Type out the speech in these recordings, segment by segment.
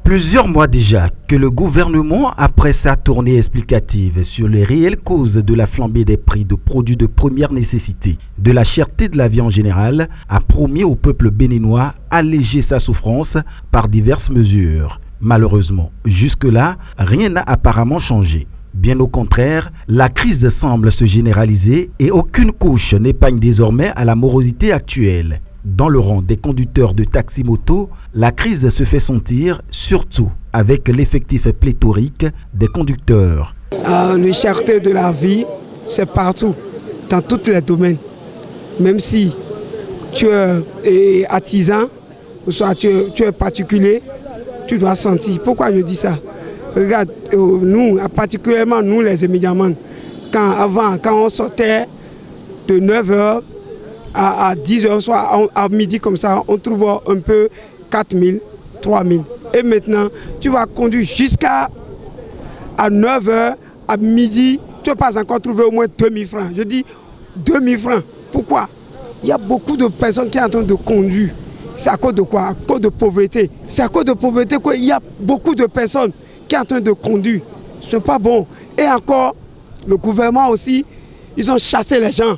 Plusieurs mois déjà que le gouvernement, après sa tournée explicative sur les réelles causes de la flambée des prix de produits de première nécessité, de la cherté de la vie en général, a promis au peuple béninois alléger sa souffrance par diverses mesures. Malheureusement, jusque-là, rien n'a apparemment changé. Bien au contraire, la crise semble se généraliser et aucune couche n'épargne désormais à la morosité actuelle. Dans le rang des conducteurs de taxi-moto, la crise se fait sentir, surtout avec l'effectif pléthorique des conducteurs. La cherté de la vie, c'est partout, dans tous les domaines. Même si tu es artisan, ou soit tu es particulier, tu dois sentir. Pourquoi je dis ça? Regarde, nous, particulièrement nous les émigrants, quand on sortait de 9h à 10h, soit à midi comme ça, on trouve un peu 4 000, 3 000. Et maintenant, tu vas conduire jusqu'à 9h, à midi, tu ne vas pas encore trouver au moins 2 000 francs. Je dis 2 000 francs. Pourquoi? Il y a beaucoup de personnes qui sont en train de conduire. C'est à cause de quoi? À cause de pauvreté. C'est à cause de pauvreté qu'il y a beaucoup de personnes qui sont en train de conduire. Ce n'est pas bon. Et encore, le gouvernement aussi, ils ont chassé les gens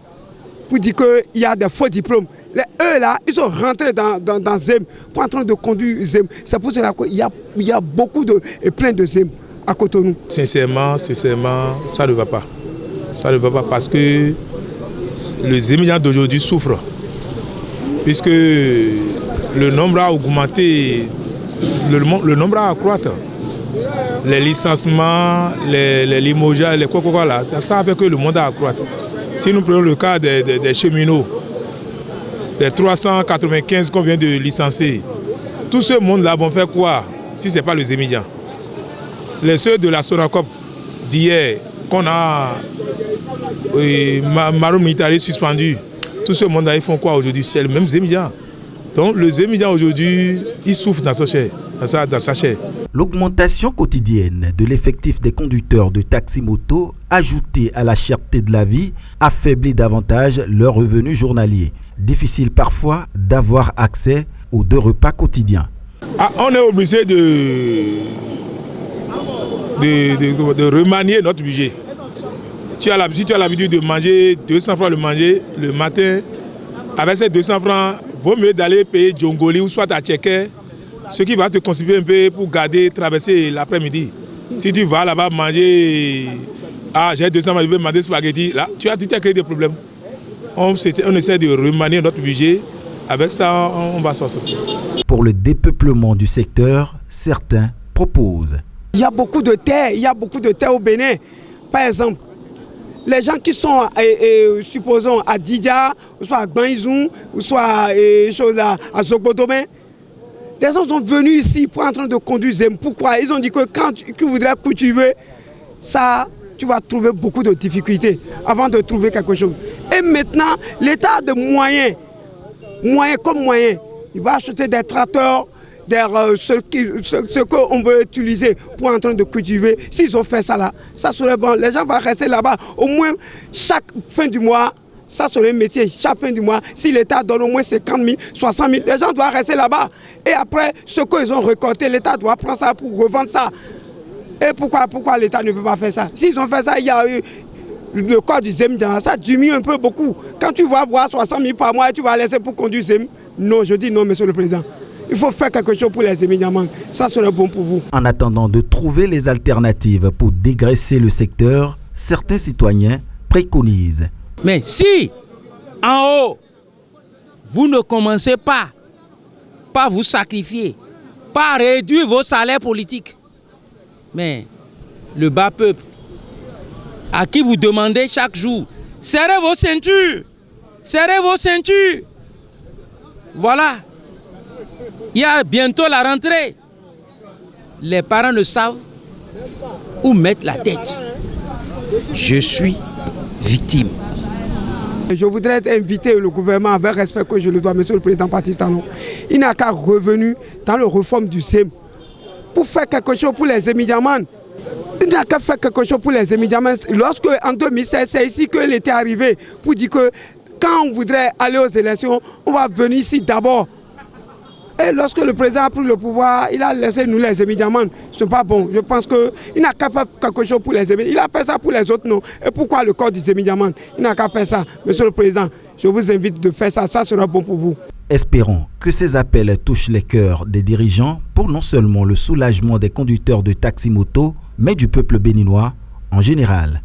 pour dire qu'il y a des faux diplômes. Eux là, ils sont rentrés dans ZEM pour en train de conduire ZEM. C'est pour cela qu'il y a beaucoup et plein de ZEM à Cotonou. Sincèrement, ça ne va pas. Ça ne va pas parce que les émigrants d'aujourd'hui souffrent. Puisque le nombre a augmenté, le nombre a accroître. Les licenciements, les limogeages, les quoi là, ça fait que le monde a accroître. Si nous prenons le cas des cheminots, les 395 qu'on vient de licencier, tout ce monde-là vont faire quoi si ce n'est pas les émigrants? Les ceux de la Sonacop d'hier, qu'on a Maroc Militari suspendu, tout ce monde-là, ils font quoi aujourd'hui? C'est les mêmes émigrants. Donc les émigrants aujourd'hui, ils souffrent dans sa chair. L'augmentation quotidienne de l'effectif des conducteurs de taxi-moto, ajoutée à la cherté de la vie, affaiblit davantage leurs revenus journaliers. Difficile parfois d'avoir accès aux 2 repas quotidiens. On est obligé de remanier notre budget. Si tu as l'habitude de manger 200 francs le matin, avec ces 200 francs, il vaut mieux d'aller payer Djongoli ou soit à Tchéké, ce qui va te constituer un peu pour traverser l'après-midi. Si tu vas là-bas manger, j'ai 200 francs, je vais manger spaghetti, là, tu t'as créé des problèmes. On essaie de remanier notre budget, avec ça, on va s'en sortir. Pour le dépeuplement du secteur, certains proposent. Il y a beaucoup de terre au Bénin. Par exemple, les gens qui sont, supposons, à Didja, ou soit à Gbanizou, ou soit à Zogodomé, les gens sont venus ici pour en train de conduire ZEM. Pourquoi? Ils ont dit que quand tu voudrais cultiver, ça, tu vas trouver beaucoup de difficultés avant de trouver quelque chose. Et maintenant, l'État a de moyens. Il va acheter des tracteurs, ce qu'on veut utiliser pour en train de cultiver. S'ils ont fait ça là, ça serait bon. Les gens vont rester là-bas. Au moins, chaque fin du mois, ça serait un métier. Chaque fin du mois, si l'État donne au moins 50 000, 60 000, les gens doivent rester là-bas. Et après, ce qu'ils ont récolté, l'État doit prendre ça pour revendre ça. Et pourquoi l'État ne peut pas faire ça? S'ils ont fait ça, il y a eu le corps du ZEM, ça diminue un peu beaucoup. Quand tu vas voir 60 000 par mois et tu vas laisser pour conduire ZEM, non, je dis non, monsieur le président. Il faut faire quelque chose pour les émigrants. Ça serait bon pour vous. En attendant de trouver les alternatives pour dégraisser le secteur, certains citoyens préconisent. Mais si, en haut, vous ne commencez pas vous sacrifier, pas réduire vos salaires politiques, mais le bas peuple, à qui vous demandez chaque jour, serrez vos ceintures, voilà. Il y a bientôt la rentrée. Les parents ne savent où mettre la tête. Je suis victime. Je voudrais inviter le gouvernement, avec respect que je le dois, monsieur le président Patrice Talon. Il n'a qu'à revenir dans la réforme du ZEM pour faire quelque chose pour les émigrants. Il n'a qu'à faire quelque chose pour les émigrants. Lorsque, en 2016, c'est ici que l'État est arrivé pour dire que quand on voudrait aller aux élections, on va venir ici d'abord. Et lorsque le président a pris le pouvoir, il a laissé nous les émidiamans. Ce n'est pas bon. Je pense qu'il n'a qu'à faire quelque chose pour les émidiamans. Il a fait ça pour les autres, non. Et pourquoi le corps des émidiamans? Il n'a qu'à faire ça. Monsieur le Président, je vous invite de faire ça. Ça sera bon pour vous. Espérons que ces appels touchent les cœurs des dirigeants pour non seulement le soulagement des conducteurs de taxi-moto, mais du peuple béninois en général.